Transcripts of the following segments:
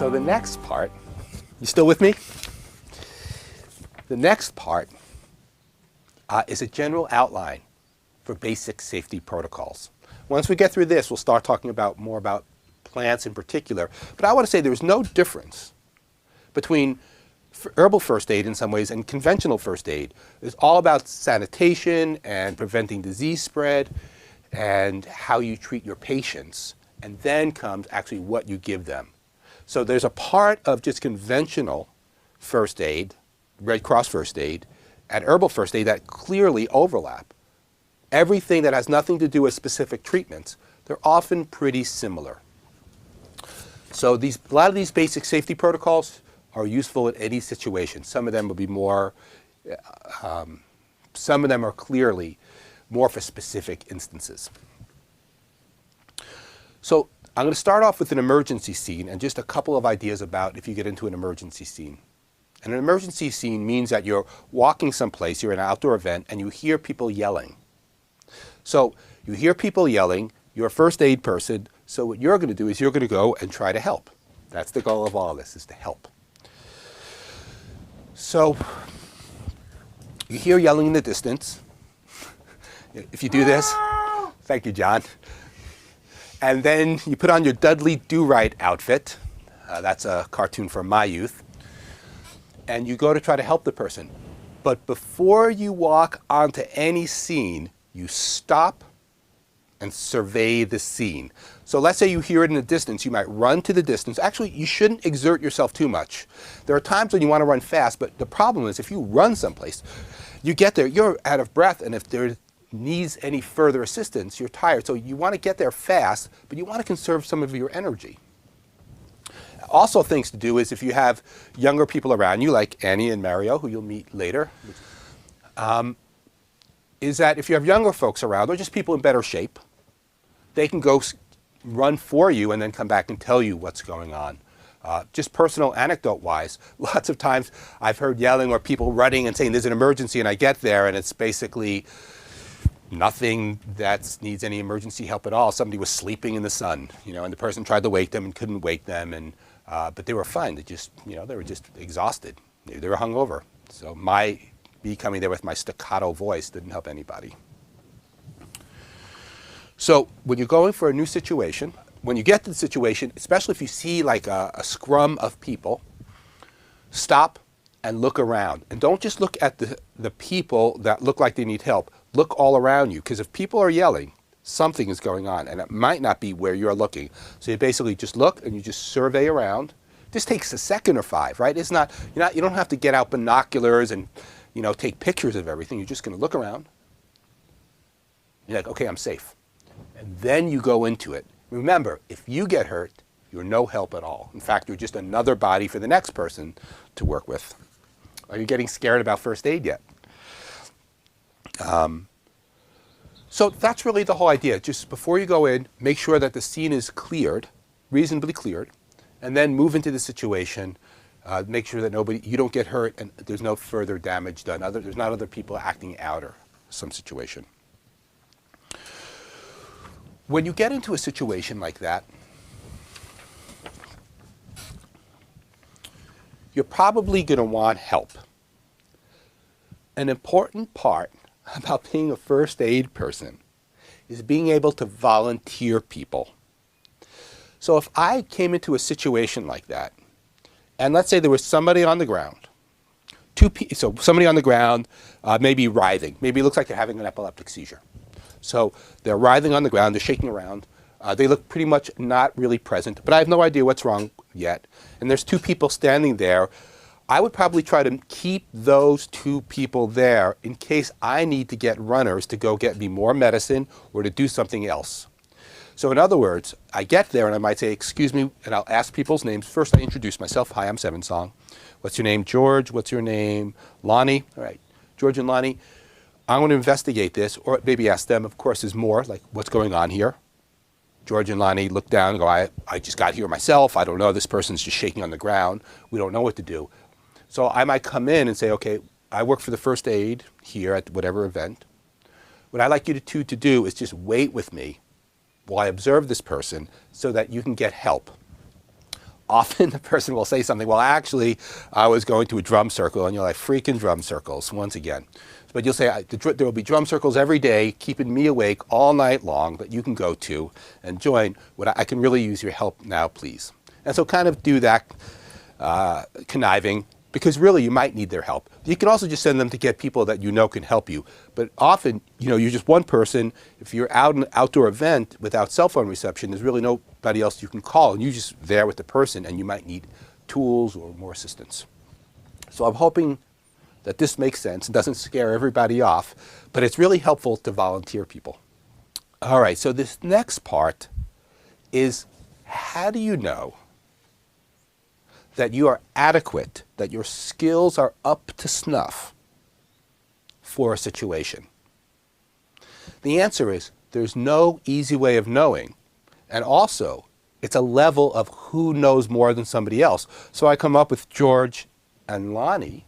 So the next part, you still with me? The next part is a general outline for basic safety protocols. Once we get through this, we'll start talking more about plants in particular. But I want to say there's no difference between herbal first aid in some ways and conventional first aid. It's all about sanitation and preventing disease spread and how you treat your patients. And then comes actually what you give them. So there's a part of just conventional first aid, Red Cross first aid, and herbal first aid that clearly overlap. Everything that has nothing to do with specific treatments, they're often pretty similar. So a lot of these basic safety protocols are useful in any situation. Some of them will be more, some of them are clearly more for specific instances. So I'm going to start off with an emergency scene and just a couple of ideas about if you get into an emergency scene. And an emergency scene means that you're walking someplace, you're in an outdoor event, and you hear people yelling. So you hear people yelling, you're a first aid person, so what you're going to do is you're going to go and try to help. That's the goal of all of this, is to help. So you hear yelling in the distance. If you do this, thank you, John. And then you put on your Dudley Do-Right outfit. That's a cartoon from my youth. And you go to try to help the person. But before you walk onto any scene, you stop and survey the scene. So let's say you hear it in the distance. You might run to the distance. Actually, you shouldn't exert yourself too much. There are times when you want to run fast, but the problem is if you run someplace, you get there, you're out of breath, and if there needs any further assistance, you're tired. So you want to get there fast, but you want to conserve some of your energy. Also, things to do is if you have younger people around you, like Annie and Mario, who you'll meet later, is that if you have younger folks around, or just people in better shape, they can go run for you and then come back and tell you what's going on. Just personal anecdote-wise, lots of times I've heard yelling or people running and saying there's an emergency, and I get there and it's basically nothing that needs any emergency help at all. Somebody was sleeping in the sun, and the person tried to wake them and couldn't wake them, and but they were fine. They just, they were just exhausted. They were hungover. So me coming there with my staccato voice didn't help anybody. So when you're going for a new situation, when you get to the situation, especially if you see like a scrum of people, stop and look around. And don't just look at the people that look like they need help. Look all around you, because if people are yelling, something is going on, and it might not be where you're looking. So you basically just look and you just survey around. This takes a second or five, right? You don't have to get out binoculars and take pictures of everything. You're just going to look around. You're like, okay, I'm safe. And then you go into it. Remember, if you get hurt, you're no help at all. In fact, you're just another body for the next person to work with. Are you getting scared about first aid yet? So that's really the whole idea. Just before you go in, make sure that the scene is cleared, reasonably cleared, and then move into the situation. Make sure that you don't get hurt and there's no further damage done. There's not other people acting out or some situation. When you get into a situation like that, you're probably going to want help. An important part about being a first aid person is being able to volunteer people. So if I came into a situation like that, and let's say there was somebody on the ground, so somebody on the ground, maybe writhing, maybe it looks like they're having an epileptic seizure. So they're writhing on the ground, they're shaking around, they look pretty much not really present, but I have no idea what's wrong yet. And there's two people standing there. I would probably try to keep those two people there in case I need to get runners to go get me more medicine or to do something else. So in other words, I get there and I might say, excuse me, and I'll ask people's names. First I introduce myself. Hi, I'm Seven Song. What's your name? George. What's your name? Lonnie. All right, George and Lonnie. I want to investigate this, or maybe ask them, of course, there's more, like what's going on here. George and Lonnie look down and go, I just got here myself. I don't know. This person's just shaking on the ground. We don't know what to do. So I might come in and say, okay, I work for the first aid here at whatever event. What I'd like you to do is just wait with me while I observe this person so that you can get help. often the person will say something, well, actually, I was going to a drum circle, and you're like, freaking drum circles, once again. But you'll say, there will be drum circles every day, keeping me awake all night long, that you can go to and join. I can really use your help now, please. And so kind of do that conniving, because really you might need their help. You can also just send them to get people that you know can help you. But often, you're just one person. If you're out in an outdoor event without cell phone reception, there's really nobody else you can call, and you're just there with the person, and you might need tools or more assistance. So I'm hoping that this makes sense and doesn't scare everybody off, but it's really helpful to volunteer people. All right, so this next part is, how do you know that you are adequate, that your skills are up to snuff for a situation? The answer is, there's no easy way of knowing. And also, it's a level of who knows more than somebody else. So I come up with George and Lonnie,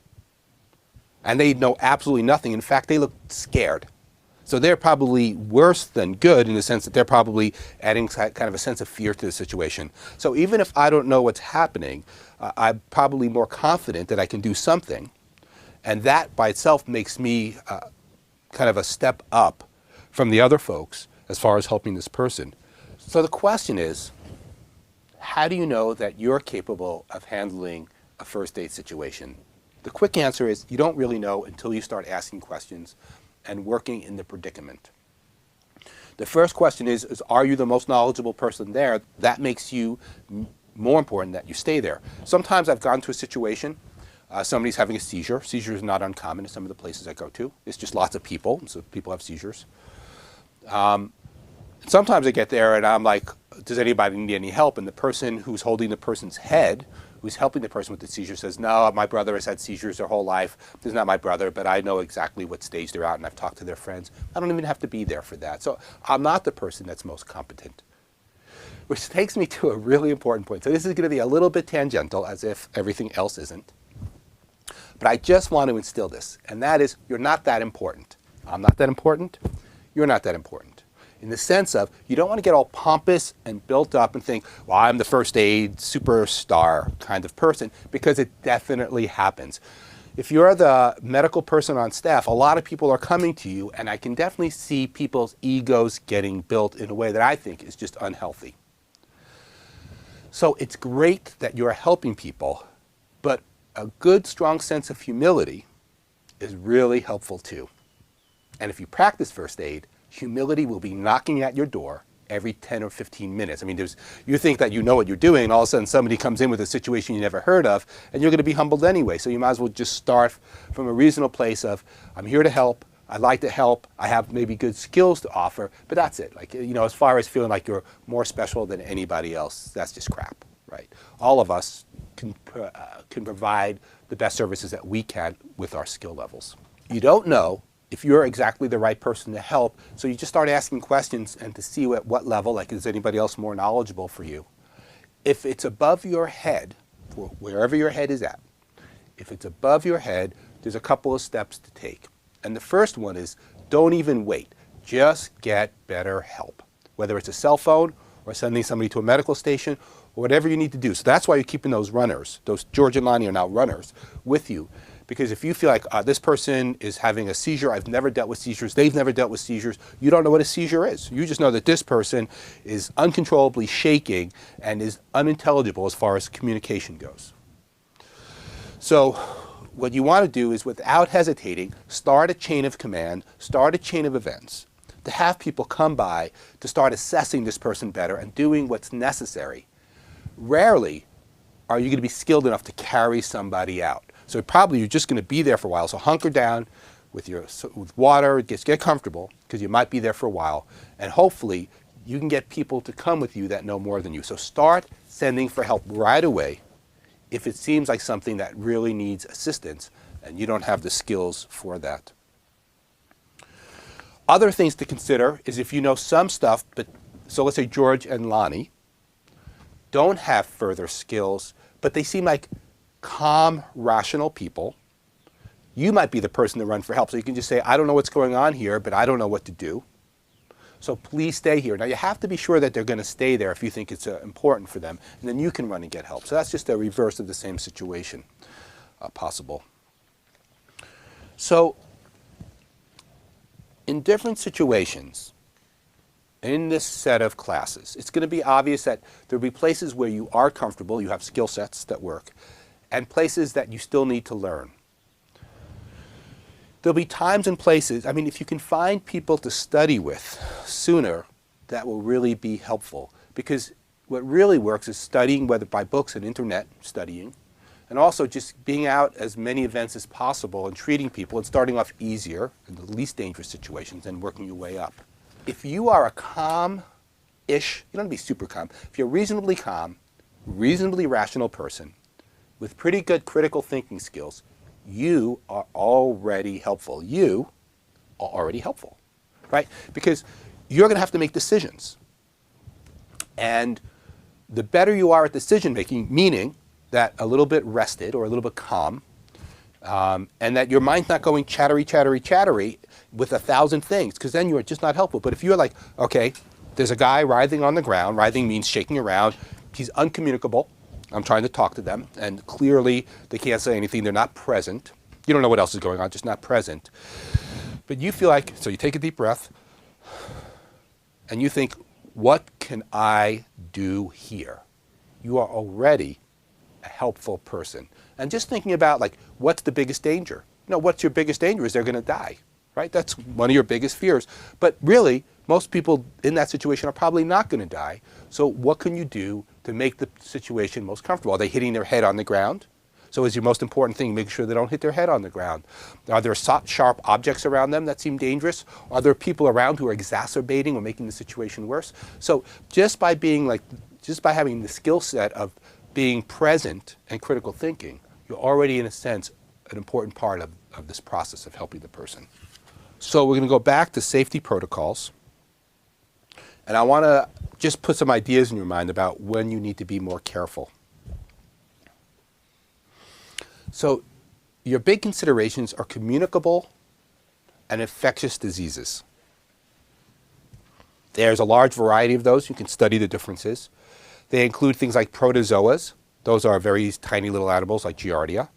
and they know absolutely nothing. In fact, they look scared. So they're probably worse than good, in the sense that they're probably adding kind of a sense of fear to the situation. So even if I don't know what's happening, I'm probably more confident that I can do something. And that by itself makes me kind of a step up from the other folks as far as helping this person. So the question is, how do you know that you're capable of handling a first aid situation? The quick answer is, you don't really know until you start asking questions and working in the predicament. The first question is, are you the most knowledgeable person there? That makes you more important that you stay there. Sometimes I've gone to a situation, somebody's having a seizure. Seizure is not uncommon in some of the places I go to. It's just lots of people, so people have seizures. Sometimes I get there and I'm like, does anybody need any help? And the person who's holding the person's head, who's helping the person with the seizure, says, no, my brother has had seizures their whole life. This is not my brother, but I know exactly what stage they're at, and I've talked to their friends. I don't even have to be there for that. So I'm not the person that's most competent. Which takes me to a really important point. So this is going to be a little bit tangential, as if everything else isn't. But I just want to instill this, and that is, you're not that important. I'm not that important. You're not that important. In the sense of, you don't want to get all pompous and built up and think, well, I'm the first aid superstar kind of person, because it definitely happens. If you're the medical person on staff, a lot of people are coming to you, and I can definitely see people's egos getting built in a way that I think is just unhealthy. So it's great that you're helping people, but a good, strong sense of humility is really helpful too. And if you practice first aid, humility will be knocking at your door every 10 or 15 minutes. I mean, you think that you know what you're doing, and all of a sudden somebody comes in with a situation you never heard of, and you're going to be humbled anyway. So you might as well just start from a reasonable place of, I'm here to help, I'd like to help, I have maybe good skills to offer, but that's it. Like, as far as feeling like you're more special than anybody else, that's just crap, right? All of us can provide the best services that we can with our skill levels. You don't know if you're exactly the right person to help, so you just start asking questions and to see at what level, like, is anybody else more knowledgeable for you? If it's above your head, wherever your head is at, if it's above your head, there's a couple of steps to take. And the first one is, don't even wait. Just get better help. Whether it's a cell phone or sending somebody to a medical station or whatever you need to do. So that's why you're keeping those runners, those George and Lonnie are now runners, with you. Because if you feel like this person is having a seizure, I've never dealt with seizures, they've never dealt with seizures, you don't know what a seizure is. You just know that this person is uncontrollably shaking and is unintelligible as far as communication goes. So what you want to do is, without hesitating, start a chain of command, start a chain of events, to have people come by to start assessing this person better and doing what's necessary. Rarely are you going to be skilled enough to carry somebody out. So probably you're just going to be there for a while. So hunker down with water, get comfortable, because you might be there for a while. And hopefully you can get people to come with you that know more than you. So start sending for help right away if it seems like something that really needs assistance and you don't have the skills for that. Other things to consider is, if you know some stuff, so let's say George and Lonnie don't have further skills, but they seem like calm, rational people, you might be the person to run for help. So you can just say, I don't know what's going on here, but I don't know what to do. So please stay here. Now you have to be sure that they're going to stay there if you think it's important for them, and then you can run and get help. So that's just a reverse of the same situation possible. So in different situations, in this set of classes, it's going to be obvious that there'll be places where you are comfortable, you have skill sets that work, and places that you still need to learn. There'll be times and places, I mean, if you can find people to study with sooner, that will really be helpful. Because what really works is studying, whether by books and internet studying, and also just being out as many events as possible and treating people and starting off easier in the least dangerous situations and working your way up. If you are a calm-ish, you don't have to be super calm, if you're reasonably calm, reasonably rational person with pretty good critical thinking skills, you are already helpful. You are already helpful, right? Because you're going to have to make decisions. And the better you are at decision making, meaning that a little bit rested or a little bit calm, and that your mind's not going chattery, chattery, chattery with 1,000 things, because then you are just not helpful. But if you're like, okay, there's a guy writhing on the ground, writhing means shaking around, he's uncommunicable, I'm trying to talk to them, and clearly they can't say anything, they're not present. You don't know what else is going on, just not present. But you feel like, so you take a deep breath, and you think, what can I do here? You are already a helpful person. And just thinking about, like, what's the biggest danger? No, what's your biggest danger is they're going to die, right? That's one of your biggest fears. But really, most people in that situation are probably not going to die. So what can you do to make the situation most comfortable? Are they hitting their head on the ground? So is your most important thing, make sure they don't hit their head on the ground. Are there sharp objects around them that seem dangerous? Are there people around who are exacerbating or making the situation worse? So just by having the skill set of being present and critical thinking, you're already, in a sense, an important part of this process of helping the person. So we're going to go back to safety protocols. And I want to just put some ideas in your mind about when you need to be more careful. So your big considerations are communicable and infectious diseases. There's a large variety of those. You can study the differences. They include things like protozoas. Those are very tiny little animals like Giardia.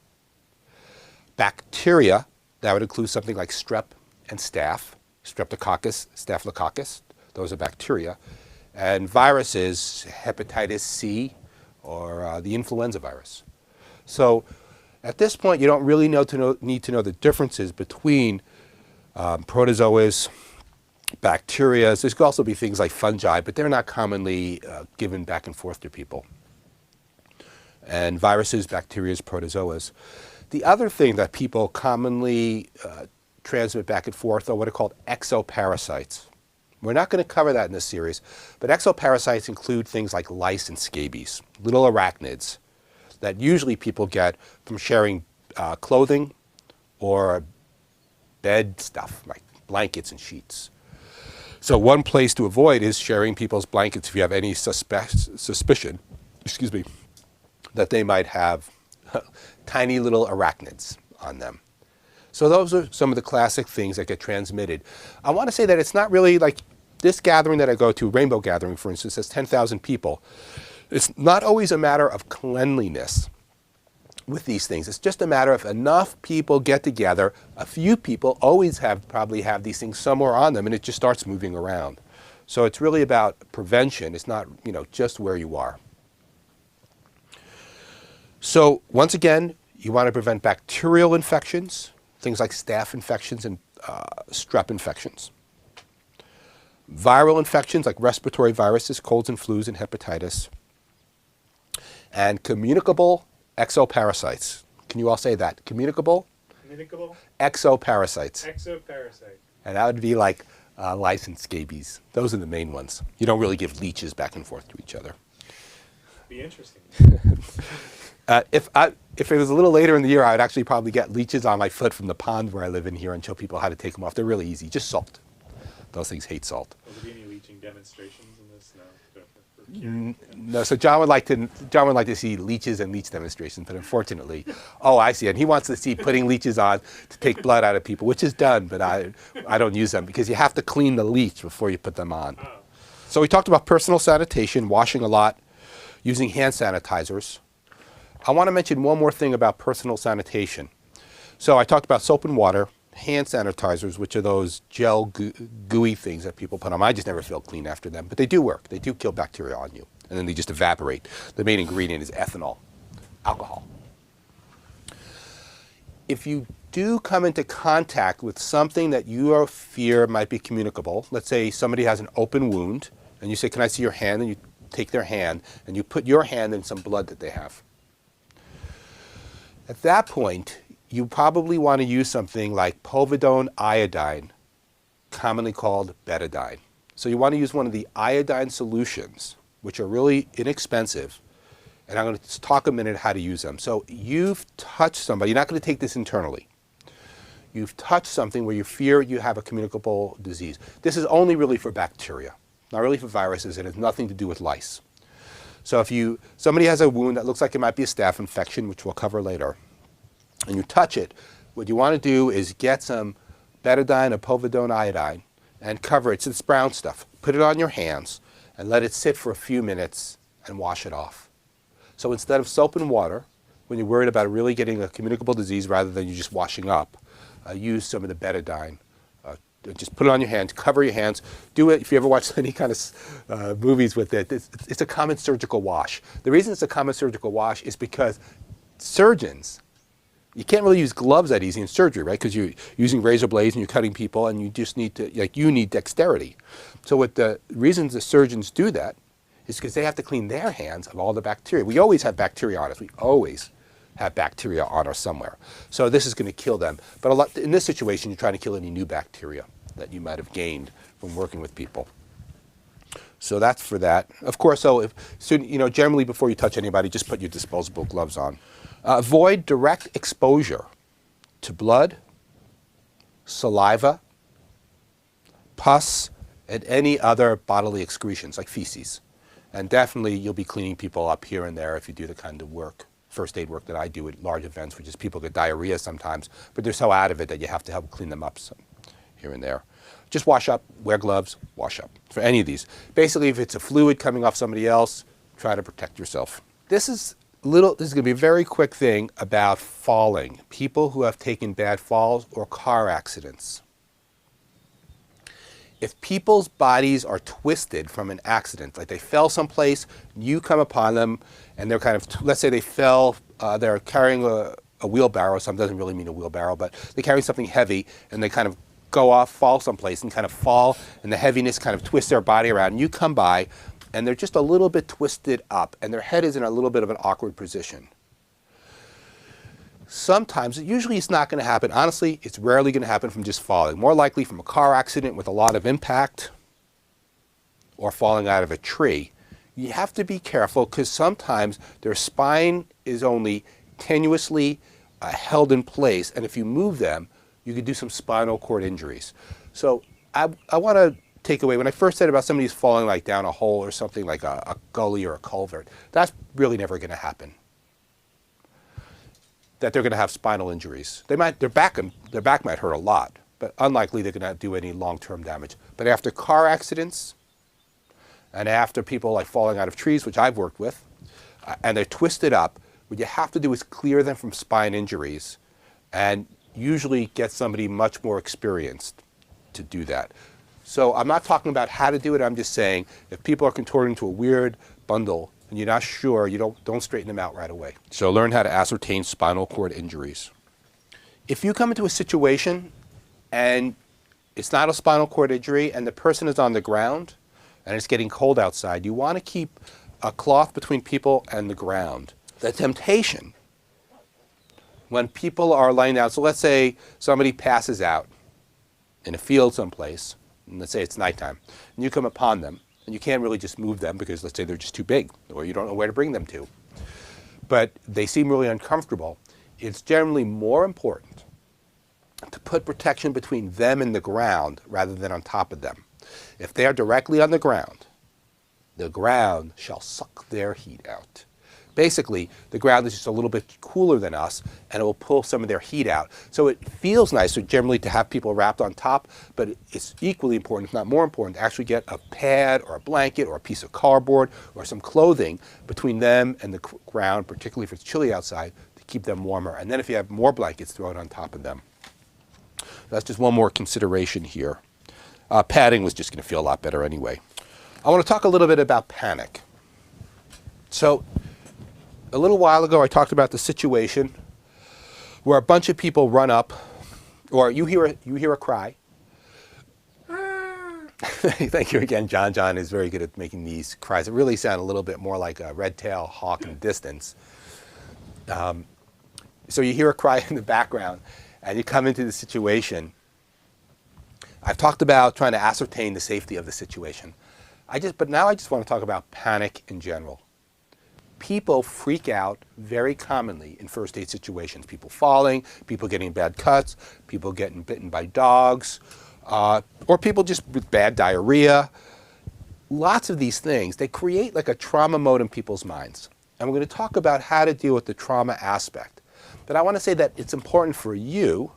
Bacteria, that would include something like strep and staph, streptococcus, staphylococcus. Those are bacteria. And viruses, hepatitis C or the influenza virus. So at this point, you don't really need to know the differences between protozoas, bacteria. There could also be things like fungi, but they're not commonly given back and forth to people. And viruses, bacteria, protozoas. The other thing that people commonly transmit back and forth are what are called exoparasites. We're not going to cover that in this series, but exoparasites include things like lice and scabies, little arachnids that usually people get from sharing clothing or bed stuff, like blankets and sheets. So one place to avoid is sharing people's blankets if you have any suspicion, that they might have tiny little arachnids on them. So those are some of the classic things that get transmitted. I want to say that it's not really like this gathering that I go to, Rainbow Gathering, for instance, has 10,000 people. It's not always a matter of cleanliness with these things. It's just a matter of enough people get together. A few people always probably have these things somewhere on them, and it just starts moving around. So it's really about prevention. It's not, just where you are. So once again, you want to prevent bacterial infections, things like staph infections and strep infections. Viral infections like respiratory viruses, colds and flus, and hepatitis. And communicable exoparasites. Can you all say that? Communicable? Communicable? Exoparasites. Exoparasite. And that would be like lice and scabies. Those are the main ones. You don't really give leeches back and forth to each other. Be interesting. If it was a little later in the year, I would actually probably get leeches on my foot from the pond where I live in here and show people how to take them off. They're really easy. Just salt. Those things hate salt. Will there be any leeching demonstrations in this? No. No, so John would like to see leeches and leech demonstrations, but unfortunately, oh, I see, and he wants to see putting leeches on to take blood out of people, which is done, but I don't use them because you have to clean the leech before you put them on. Oh. So we talked about personal sanitation, washing a lot, using hand sanitizers. I want to mention one more thing about personal sanitation. So I talked about soap and water, hand sanitizers, which are those gel gooey things that people put on. I just never feel clean after them, but they do work. They do kill bacteria on you, and then they just evaporate. The main ingredient is ethanol, alcohol. If you do come into contact with something that you fear might be communicable, let's say somebody has an open wound, and you say, "Can I see your hand?" and you take their hand, and you put your hand in some blood that they have. At that point, you probably want to use something like povidone iodine, commonly called betadine. So you want to use one of the iodine solutions, which are really inexpensive. And I'm going to talk a minute how to use them. So you've touched somebody. You're not going to take this internally. You've touched something where you fear you have a communicable disease. This is only really for bacteria, not really for viruses. It has nothing to do with lice. So if somebody has a wound that looks like it might be a staph infection, which we'll cover later, and you touch it, what you want to do is get some betadine or povidone iodine and cover it. It's brown stuff. Put it on your hands and let it sit for a few minutes and wash it off. So instead of soap and water, when you're worried about really getting a communicable disease rather than you just washing up, use some of the betadine. Just put it on your hands, cover your hands. Do it if you ever watch any kind of movies with it. It's a common surgical wash. The reason it's a common surgical wash is because surgeons, you can't really use gloves that easy in surgery, right? Because you're using razor blades and you're cutting people, and you just need to, you need dexterity. So what the reasons the surgeons do that is because they have to clean their hands of all the bacteria. We always have bacteria on us. We always have bacteria on us somewhere. So this is going to kill them. But in this situation, you're trying to kill any new bacteria that you might have gained from working with people. So that's for that. Of course, generally before you touch anybody, just put your disposable gloves on. Avoid direct exposure to blood, saliva, pus, and any other bodily excretions like feces. And definitely you'll be cleaning people up here and there if you do the kind of work, first aid work that I do at large events, which is people get diarrhea sometimes, but they're so out of it that you have to help clean them up here and there. Just wash up, wear gloves, wash up for any of these. Basically, if it's a fluid coming off somebody else, try to protect yourself. This is going to be a very quick thing about falling. People who have taken bad falls or car accidents. If people's bodies are twisted from an accident, like they fell someplace, you come upon them, and they're kind of, let's say they fell, they're carrying a wheelbarrow, something doesn't really mean a wheelbarrow, but they're carrying something heavy, and they kind of go off, fall someplace, and kind of fall, and the heaviness kind of twists their body around, and you come by, and they're just a little bit twisted up, and their head is in a little bit of an awkward position. Sometimes, usually it's not going to happen. Honestly, it's rarely going to happen from just falling. More likely from a car accident with a lot of impact or falling out of a tree. You have to be careful because sometimes their spine is only tenuously held in place, and if you move them, you could do some spinal cord injuries. So I want to take away, when I first said about somebody who's falling like down a hole or something like a gully or a culvert, that's really never going to happen. That they're going to have spinal injuries. Their back might hurt a lot, but unlikely they're going to do any long-term damage. But after car accidents, and after people like falling out of trees, which I've worked with, and they're twisted up, what you have to do is clear them from spine injuries, and usually get somebody much more experienced to do that. So I'm not talking about how to do it. I'm just saying if people are contorting to a weird bundle, and you're not sure, you don't straighten them out right away. So learn how to ascertain spinal cord injuries. If you come into a situation and it's not a spinal cord injury and the person is on the ground and it's getting cold outside, you want to keep a cloth between people and the ground. The temptation when people are lying down, so let's say somebody passes out in a field someplace, and let's say it's nighttime, and you come upon them, and you can't really just move them because let's say they're just too big or you don't know where to bring them to. But they seem really uncomfortable. It's generally more important to put protection between them and the ground rather than on top of them. If they are directly on the ground, The ground shall suck their heat out. Basically, the ground is just a little bit cooler than us, and it will pull some of their heat out. So it feels nicer generally to have people wrapped on top, but it's equally important, if not more important, to actually get a pad or a blanket or a piece of cardboard or some clothing between them and the ground, particularly if it's chilly outside, to keep them warmer. And then if you have more blankets, throw it on top of them. That's just one more consideration here. Padding was just going to feel a lot better anyway. I want to talk a little bit about panic. So a little while ago, I talked about the situation where a bunch of people run up, or you hear a cry. Thank you again, John. John is very good at making these cries. It really sound a little bit more like a red-tailed hawk in the distance. So you hear a cry in the background, and you come into the situation. I've talked about trying to ascertain the safety of the situation. But now I just want to talk about panic in general. People freak out very commonly in first aid situations. People falling, people getting bad cuts, people getting bitten by dogs, or people just with bad diarrhea. Lots of these things, they create like a trauma mode in people's minds. And we're going to talk about how to deal with the trauma aspect. But I want to say that it's important for you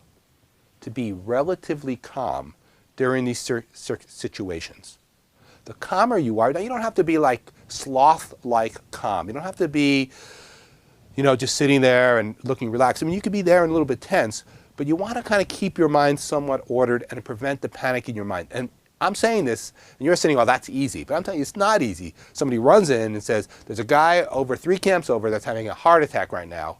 to be relatively calm during these situations. The calmer you are, now you don't have to be like sloth-like calm. You don't have to be, just sitting there and looking relaxed. I mean, you could be there and a little bit tense, but you want to kind of keep your mind somewhat ordered and prevent the panic in your mind. And I'm saying this, and you're saying, well, that's easy. But I'm telling you, it's not easy. Somebody runs in and says, there's a guy over 3 camps over that's having a heart attack right now.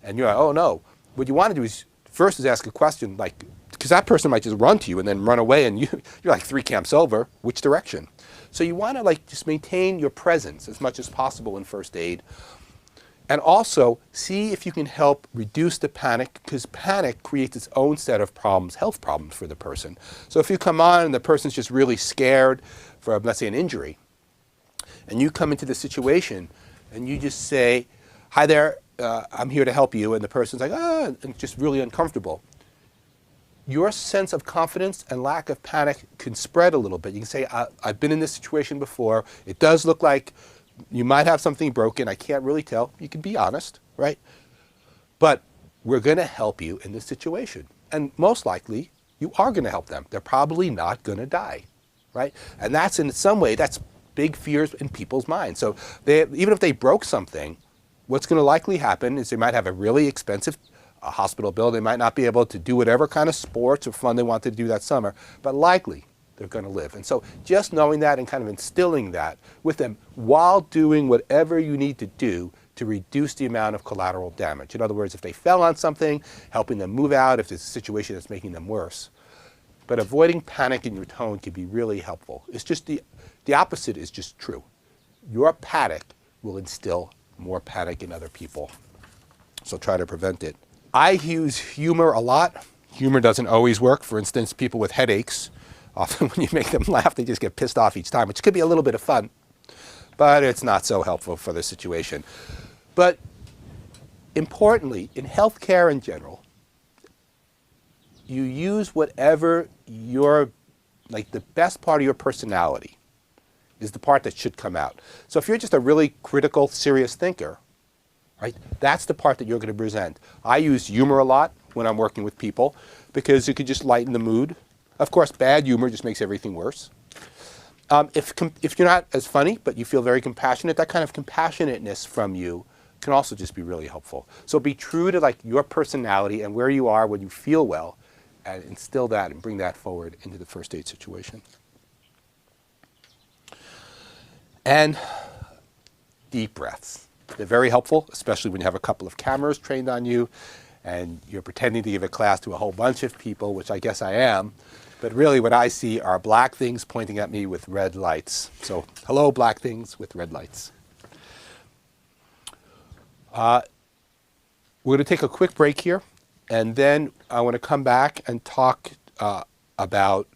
And you're like, oh, no. What you want to do is first is ask a question, like, because that person might just run to you and then run away, and you're like 3 camps over. Which direction? So you want to just maintain your presence as much as possible in first aid. And also see if you can help reduce the panic, because panic creates its own set of problems, health problems for the person. So if you come on and the person's just really scared for, let's say, an injury, and you come into the situation and you just say, hi there, I'm here to help you, and the person's like, and just really uncomfortable. Your sense of confidence and lack of panic can spread a little bit. You can say, I've been in this situation before. It does look like you might have something broken. I can't really tell. You can be honest, right? But we're going to help you in this situation. And most likely, you are going to help them. They're probably not going to die, right? And that's, in some way, that's big fears in people's minds. So even if they broke something, what's going to likely happen is they might have a really expensive hospital bill. They might not be able to do whatever kind of sports or fun they want to do that summer, but likely they're going to live. And so just knowing that and kind of instilling that with them while doing whatever you need to do to reduce the amount of collateral damage. In other words, if they fell on something, helping them move out if there's a situation that's making them worse. But avoiding panic in your tone can be really helpful. It's just the opposite is just true. Your panic will instill more panic in other people. So try to prevent it. I use humor a lot. Humor doesn't always work. For instance, people with headaches, often when you make them laugh, they just get pissed off each time, which could be a little bit of fun, but it's not so helpful for the situation. But importantly, in healthcare in general, you use whatever the best part of your personality is the part that should come out. So if you're just a really critical, serious thinker, right, that's the part that you're going to present. I use humor a lot when I'm working with people because it could just lighten the mood. Of course, bad humor just makes everything worse. If you're not as funny, but you feel very compassionate, that kind of compassionateness from you can also just be really helpful. So be true to your personality and where you are when you feel well, and instill that and bring that forward into the first aid situation. And deep breaths. They're very helpful, especially when you have a couple of cameras trained on you and you're pretending to give a class to a whole bunch of people, which I guess I am. But really what I see are black things pointing at me with red lights. So hello, black things with red lights. We're going to take a quick break here, and then I want to come back and talk about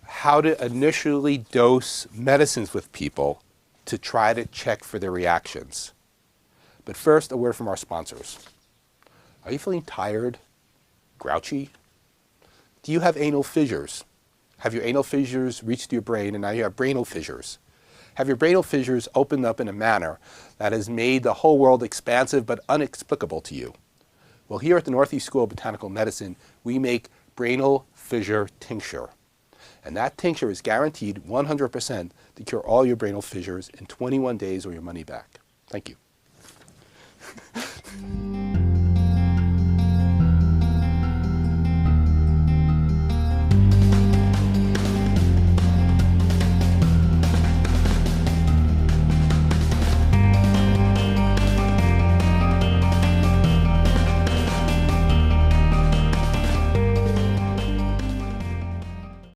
how to initially dose medicines with people to try to check for their reactions. But first, a word from our sponsors. Are you feeling tired, grouchy? Do you have anal fissures? Have your anal fissures reached your brain and now you have brainal fissures? Have your brainal fissures opened up in a manner that has made the whole world expansive but inexplicable to you? Well, here at the Northeast School of Botanical Medicine, we make brainal fissure tincture. And that tincture is guaranteed 100% to cure all your brainal fissures in 21 days or your money back. Thank you.